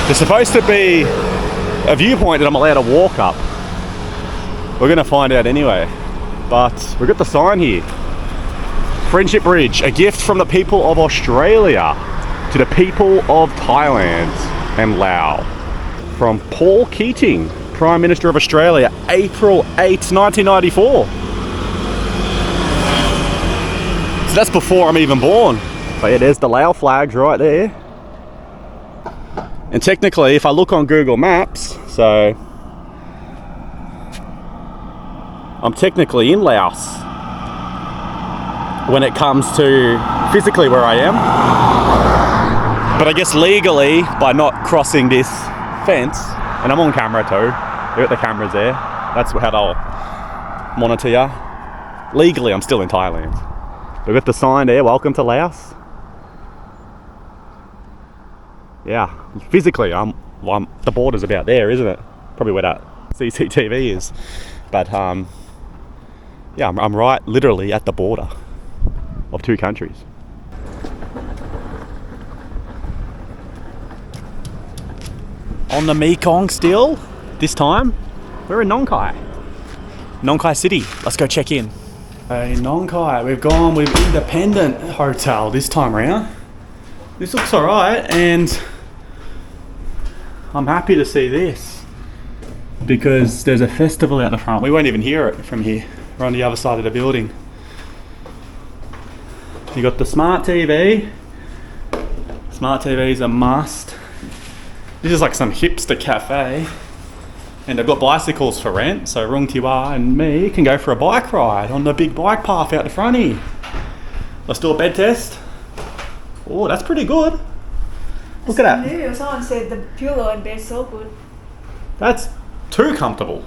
There's supposed to be a viewpoint that I'm allowed to walk up. We're gonna find out anyway. But we've got the sign here. Friendship Bridge, a gift from the people of Australia to the people of Thailand and Laos. From Paul Keating, Prime Minister of Australia, April 8th, 1994. So that's before I'm even born. But yeah, there's the Laos flags right there. And technically, if I look on Google Maps, so I'm technically in Laos when it comes to physically where I am. But I guess legally, by not crossing this fence, and I'm on camera too, they've got the cameras there, that's how they'll monitor you. Legally, I'm still in Thailand. We've got the sign there, welcome to Laos. Yeah, physically, the border's about there, isn't it? Probably where that CCTV is. But yeah, I'm right literally at the border of two countries. On the Mekong still, this time, we're in Nong Khai. Nong Khai City, let's go check in. In Nong Khai, we've gone with Independent Hotel this time around. This looks alright, and I'm happy to see this because there's a festival out the front. We won't even hear it from here. We're on the other side of the building. You got the smart TV. Smart TV is a must. This is like some hipster cafe, and they've got bicycles for rent. So Rung Tiwa and me can go for a bike ride on the big bike path out the front here. Let's do a bed test. Oh, that's pretty good. Look at that. Someone said the pillow and bed so good. That's too comfortable.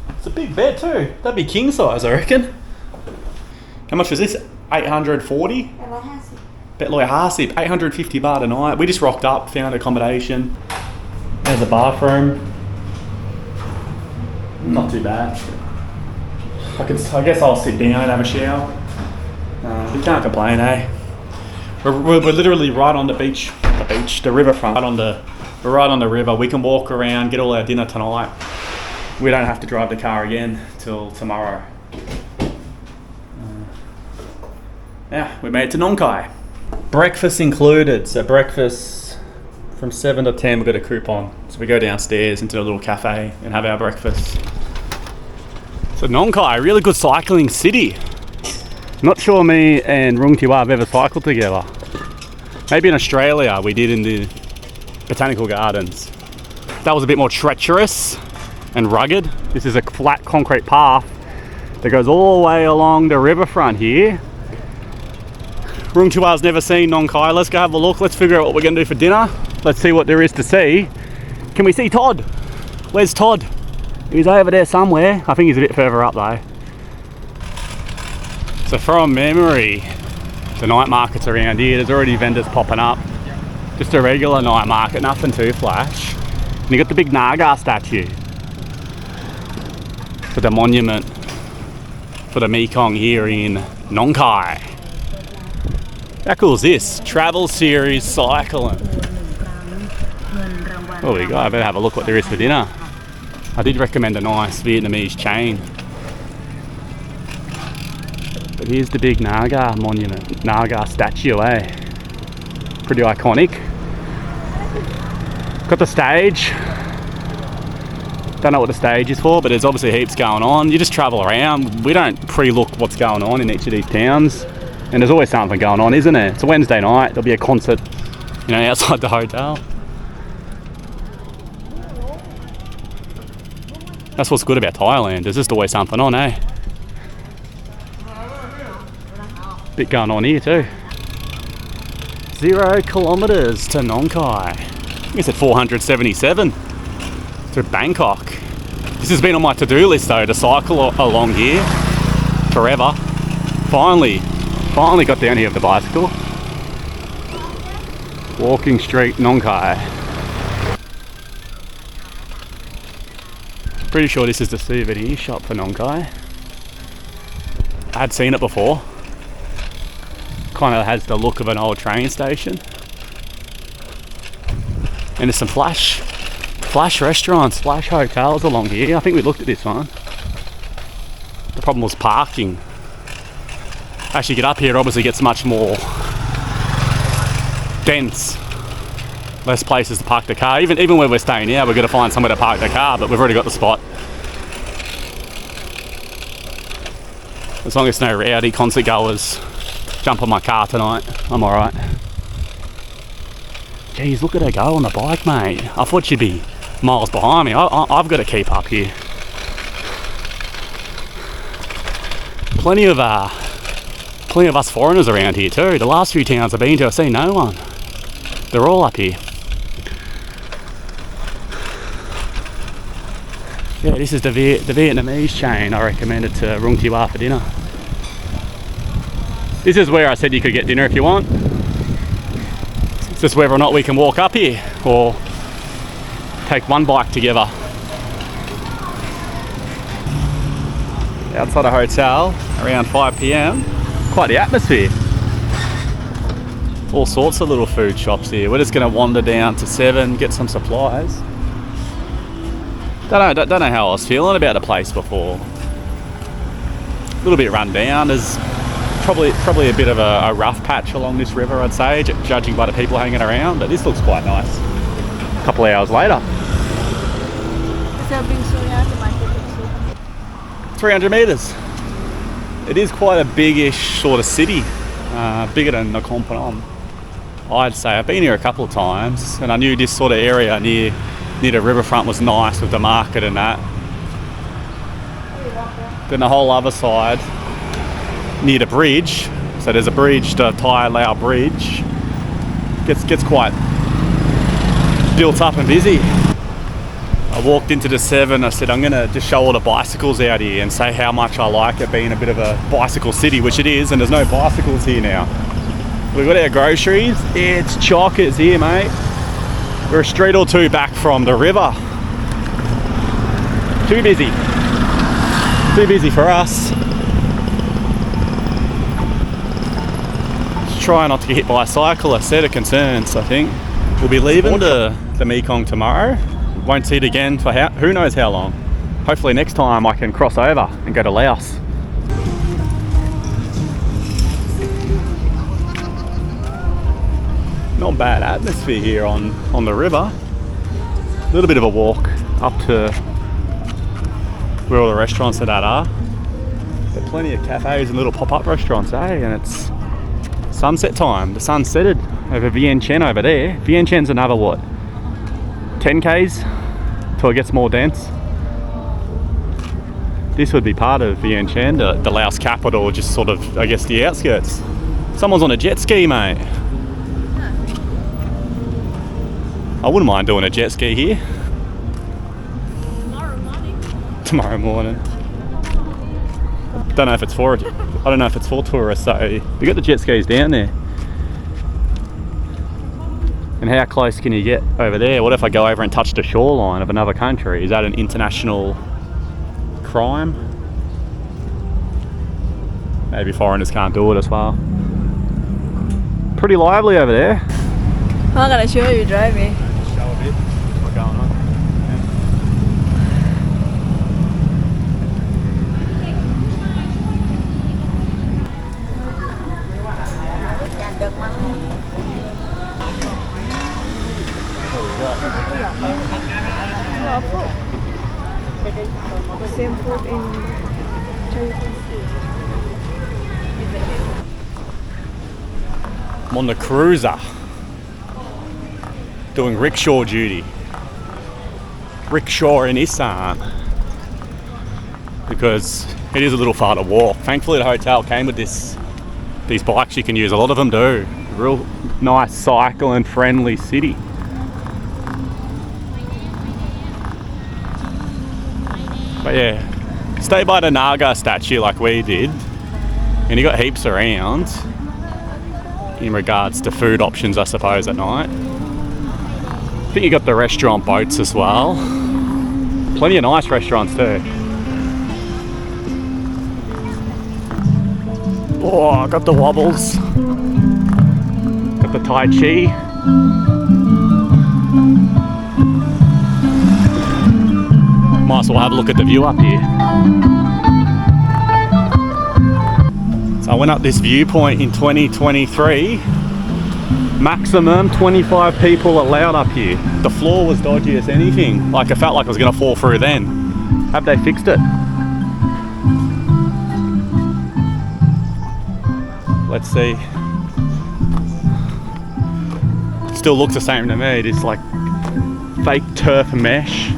It's a big bed too. That'd be king size, I reckon. How much was this? 840? Bet like Harsip, 850 baht a night. We just rocked up, found accommodation. There's a bathroom. Not too bad. I guess I'll sit down and have a shower. We can't complain, eh? We're literally right on the beach, the riverfront. We're right on the river. We can walk around, get all our dinner tonight. We don't have to drive the car again till tomorrow. Yeah, we made it to Nong Khai. Breakfast included. So breakfast from 7 to 10, we've got a coupon. So we go downstairs into a little cafe and have our breakfast. So Nong Khai, really good cycling city. Not sure me and Rung Tiwa have ever cycled together. Maybe in Australia we did in the botanical gardens. That was a bit more treacherous and rugged. This is a flat concrete path that goes all the way along the riverfront here. Rung Tiwa's never seen Nong Khai. Let's go have a look. Let's figure out what we're going to do for dinner. Let's see what there is to see. Can we see Todd? Where's Todd? He's over there somewhere. I think he's a bit further up though. So from memory, the night markets around here, there's already vendors popping up. Just a regular night market, nothing too flash. And you got the big Naga statue for the monument for the Mekong here in Nong Khai. How cool is this? Travel series cycling. Oh, we go. I better have a look what there is for dinner. I did recommend a nice Vietnamese chain. But here's the big Naga monument, Naga statue, eh? Pretty iconic. Got the stage. Don't know what the stage is for, but there's obviously heaps going on. You just travel around. We don't pre-look what's going on in each of these towns. And there's always something going on, isn't there? It's a Wednesday night. There'll be a concert, outside the hotel. That's what's good about Thailand. There's just always something on, eh? Bit going on here too. 0 kilometres to Nong Khai. I guess at 477 to Bangkok. This has been on my to-do list though, to cycle along here forever. Finally got down here with the bicycle. Walking Street, Nong Khai. Pretty sure this is the souvenir shop for Nong Khai. I had seen it before. Kind of has the look of an old train station. And there's some flash restaurants, flash hotels along here. I think we looked at this one. The problem was parking. As you get up here, it obviously gets much more dense. Less places to park the car. Even where we're staying now, we're going to find somewhere to park the car, but we've already got the spot. As long as no rowdy concert goers jump on my car tonight, I'm alright. Geez, look at her go on the bike, mate. I thought she'd be miles behind me. I've got to keep up here. Plenty of us foreigners around here too. The last few towns I've been to, I've seen no one. They're all up here. Yeah, this is the Vietnamese chain I recommended to Rung Ti Wa for dinner. This is where I said you could get dinner if you want. It's just whether or not we can walk up here or take one bike together. Outside a hotel around 5 p.m. Quite the atmosphere. All sorts of little food shops here. We're just going to wander down to 7, get some supplies. Don't know how I was feeling about the place before. A little bit run down. There's probably a bit of a rough patch along this river, I'd say, judging by the people hanging around, but this looks quite nice. A couple of hours later. 300 metres. It is quite a big-ish sort of city, bigger than Nakhon Phanom, I'd say. I've been here a couple of times, and I knew this sort of area near the riverfront was nice with the market and that. Then the whole other side, near the bridge, so there's a bridge, the Thai Lao bridge, gets quite built up and busy. I walked into the 7, I said I'm going to just show all the bicycles out here and say how much I like it being a bit of a bicycle city, which it is, and there's no bicycles here now. We've got our groceries, it's chockers here, mate. We're a street or two back from the river. Too busy for us. Just try not to get hit by a cyclist, set of concerns, I think. We'll be leaving the Mekong tomorrow. Won't see it again for who knows how long. Hopefully next time I can cross over and go to Laos. Not bad atmosphere here on the river. A little bit of a walk up to where all the restaurants that are. But plenty of cafes and little pop-up restaurants, eh? And it's sunset time. The sun's setted over Vientiane over there. Vientiane's another what? 10 k's till it gets more dense. This would be part of Vientiane, the Laos capital, just sort of, I guess, the outskirts. Someone's on a jet ski, mate. I wouldn't mind doing a jet ski here. Tomorrow morning. I don't know if it's for tourists, so we got the jet skis down there. And how close can you get over there? What if I go over and touch the shoreline of another country? Is that an international crime? Maybe foreigners can't do it as well. Pretty lively over there. I'm gonna show you driving. Show a bit what's going on. Same food in China. I'm on the cruiser doing rickshaw duty. Rickshaw in Isaan, because it is a little far to walk. Thankfully the hotel came with these bikes you can use. A lot of them do. Real nice cycle and friendly city. But yeah, stay by the Naga statue like we did, and you got heaps around in regards to food options, I suppose, at night. I think you got the restaurant boats as well. Plenty of nice restaurants too. Oh, I got the wobbles. Got the Tai Chi. Might as well have a look at the view up here. So I went up this viewpoint in 2023. Maximum 25 people allowed up here. The floor was dodgy as anything. Like, I felt like I was gonna fall through then. Have they fixed it? Let's see. Still looks the same to me. It's like fake turf mesh.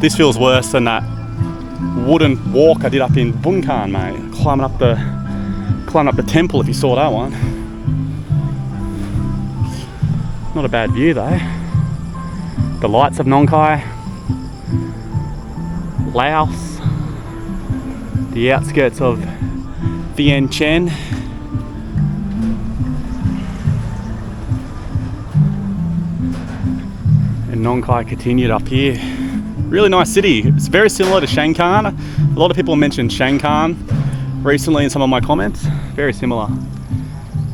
This feels worse than that wooden walk I did up in Bunkan, mate. Climbing up the temple, if you saw that one. Not a bad view though. The lights of Nong Khai, Laos, the outskirts of Vientiane. And Nong Khai continued up here. Really nice city. It's very similar to Shankan. A lot of people mentioned Shankan recently in some of my comments. Very similar.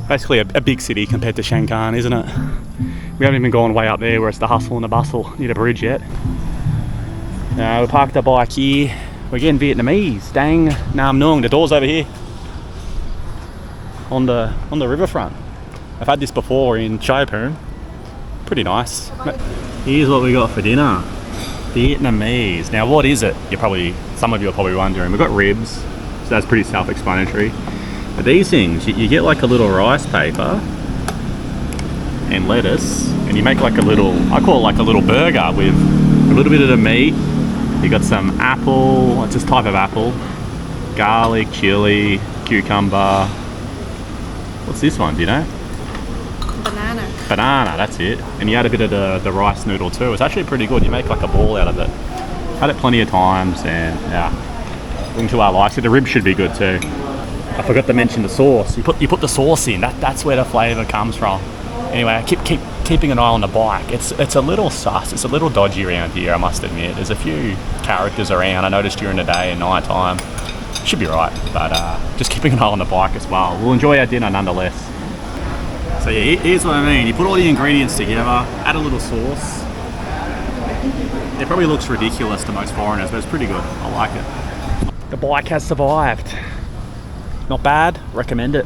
Basically a big city compared to Shankan, isn't it? We haven't even gone way up there where it's the hustle and the bustle near the bridge yet. We parked our bike here. We're getting Vietnamese. Dang Nam Nung. The door's over here. On the riverfront. I've had this before in Chai Poon. Pretty nice. Here's what we got for dinner. Vietnamese. Now what is it? Some of you are probably wondering. We've got ribs, so that's pretty self-explanatory. But these things, you get like a little rice paper and lettuce, and you make like a little, I call it like a little burger with a little bit of the meat. You got some apple, it's this type of apple, garlic, chili, cucumber. What's this one, do you know? Banana, that's it. And you add a bit of the rice noodle too. It's actually pretty good. You make like a ball out of it. Had it plenty of times, and yeah, into our life. So the ribs should be good too. I forgot to mention the sauce. You put the sauce in. That's where the flavour comes from. Anyway, I keep keeping an eye on the bike. It's a little sus. It's a little dodgy around here, I must admit. There's a few characters around. I noticed during the day and night time. Should be right, but just keeping an eye on the bike as well. We'll enjoy our dinner nonetheless. So yeah, here's what I mean. You put all the ingredients together, add a little sauce. It probably looks ridiculous to most foreigners, but it's pretty good. I like it. The bike has survived. Not bad, recommend it.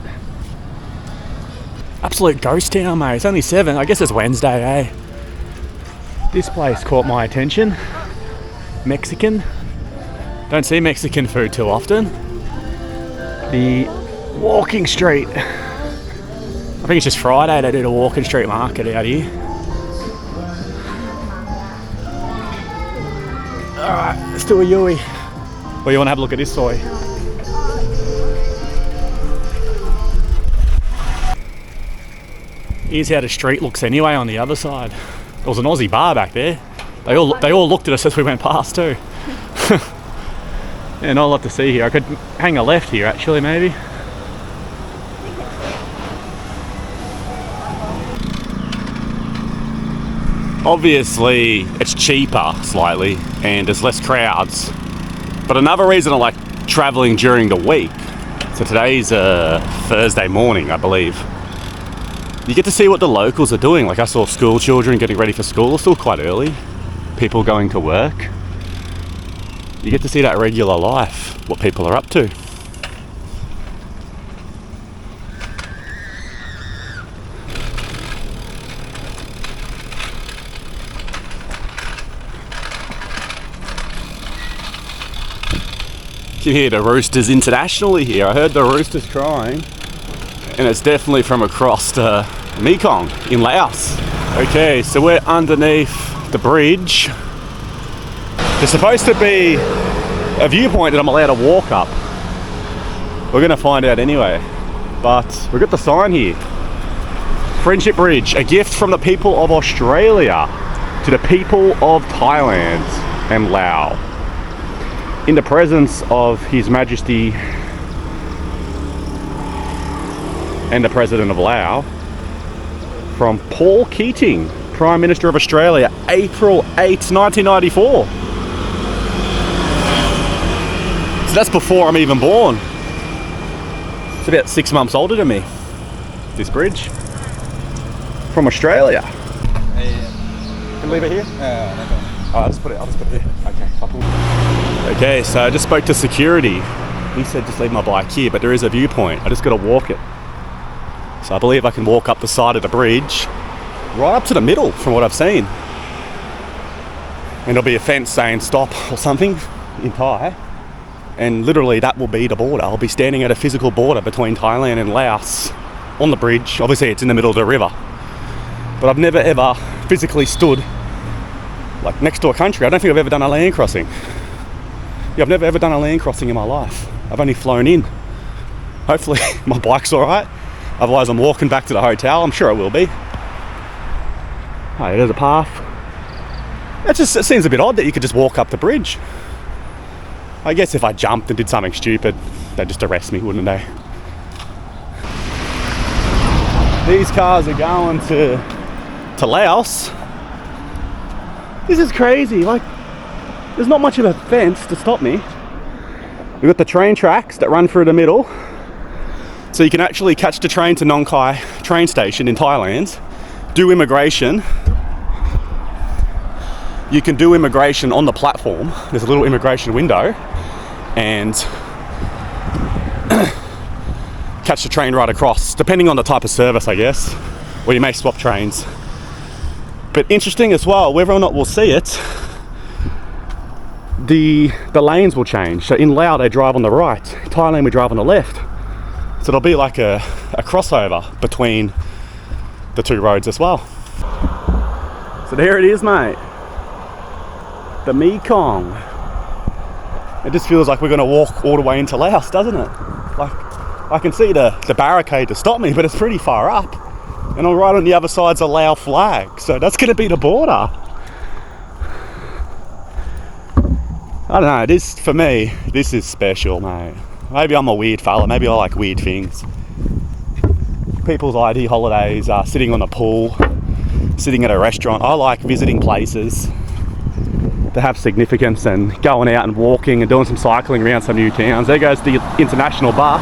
Absolute ghost town, mate. It's only 7. I guess it's Wednesday, eh? This place caught my attention. Mexican. Don't see Mexican food too often. The walking street. I think it's just Friday they do the walking street market out here. Alright, let's do a Yui. Well, you want to have a look at this soy? Here's how the street looks anyway on the other side. There was an Aussie bar back there. They all looked at us as we went past too. Yeah, not a lot to see here. I could hang a left here actually, maybe. Obviously, it's cheaper slightly and there's less crowds. But another reason I like traveling during the week. So today's Thursday morning, I believe. You get to see what the locals are doing. Like I saw school children getting ready for school. It's still quite early. People going to work. You get to see that regular life, what people are up to. You can hear the roosters internationally here. I heard the roosters crying, and it's definitely from across the Mekong in Laos. Okay, so we're underneath the bridge. There's supposed to be a viewpoint that I'm allowed to walk up. We're gonna find out anyway. But we've got the sign here. Friendship Bridge, a gift from the people of Australia to the people of Thailand and Laos. In the presence of His Majesty and the President of Laos, from Paul Keating, Prime Minister of Australia, April 8th, 1994. So that's before I'm even born. It's about 6 months older than me, this bridge. From Australia. Can we leave it here? I'll just put it here. Okay, cool. Okay, so I just spoke to security. He said just leave my bike here, but there is a viewpoint. I just got to walk it. So I believe I can walk up the side of the bridge, right up to the middle from what I've seen. And there'll be a fence saying stop or something in Thai. And literally that will be the border. I'll be standing at a physical border between Thailand and Laos on the bridge. Obviously it's in the middle of the river. But I've never ever physically stood like next to a country. I don't think I've ever done a land crossing. Yeah, I've never ever done a land crossing in my life. I've only flown in. Hopefully my bike's all right. Otherwise I'm walking back to the hotel. I'm sure it will be. Oh, there's a path. It seems a bit odd that you could just walk up the bridge. I guess if I jumped and did something stupid, they'd just arrest me, wouldn't they? These cars are going to Laos. This is crazy. Like, there's not much of a fence to stop me. We've got the train tracks that run through the middle. So you can actually catch the train to Nong Khai train station in Thailand, do immigration. You can do immigration on the platform. There's a little immigration window and catch the train right across, depending on the type of service, I guess, or you may swap trains. But interesting as well, whether or not we'll see it, the lanes will change. So in Laos they drive on the right, in Thailand we drive on the left. So there'll be like a crossover between the two roads as well. So there it is, mate. The Mekong. It just feels like we're gonna walk all the way into Laos, doesn't it? Like, I can see the barricade to stop me, but it's pretty far up. And I'm right on the other side's a Laos flag, so that's gonna be the border. I don't know, this, for me, this is special, mate. Maybe I'm a weird fella, maybe I like weird things. People's ID holidays are sitting on a pool, sitting at a restaurant. I like visiting places that have significance and going out and walking and doing some cycling around some new towns. There goes the international bus.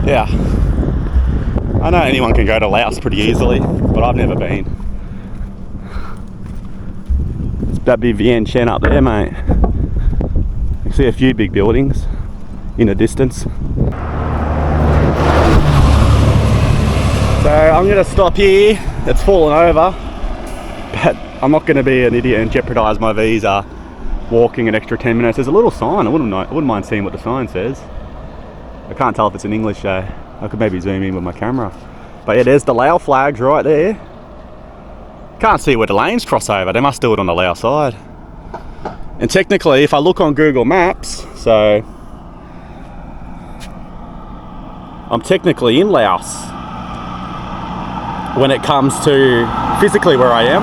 Yeah, I know anyone can go to Laos pretty easily, but I've never been. That'd be Vientiane up there, mate. You can see a few big buildings in the distance. So I'm going to stop here. It's fallen over, but I'm not going to be an idiot and jeopardise my visa walking an extra 10 minutes. There's a little sign. I wouldn't mind seeing what the sign says. I can't tell if it's in English though. I could maybe zoom in with my camera. But yeah, there's the Laos flags right there. Can't see where the lanes cross over. They must do it on the Laos side. And technically, if I look on Google Maps, so I'm technically in Laos when it comes to physically where I am.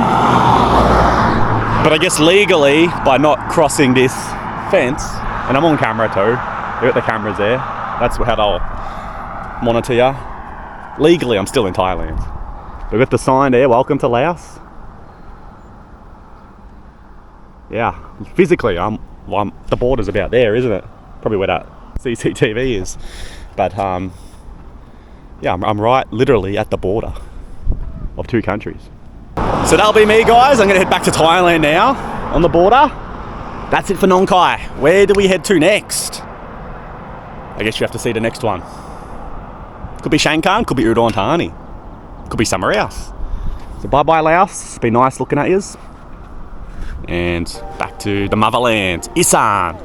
But I guess legally, by not crossing this fence, and I'm on camera too, they've got the cameras there, that's how they'll monitor you. Legally, I'm still in Thailand. We've got the sign there, welcome to Laos. Yeah, physically, the border's about there, isn't it? Probably where that CCTV is. But yeah, I'm right literally at the border of two countries. So that'll be me, guys. I'm gonna head back to Thailand now on the border. That's it for Nong Khai. Where do we head to next? I guess you have to see the next one. Could be Shankan, could be Udon Thani, could be somewhere else. So bye bye Laos, it's been nice looking at yous. And back to the motherland, Isaan.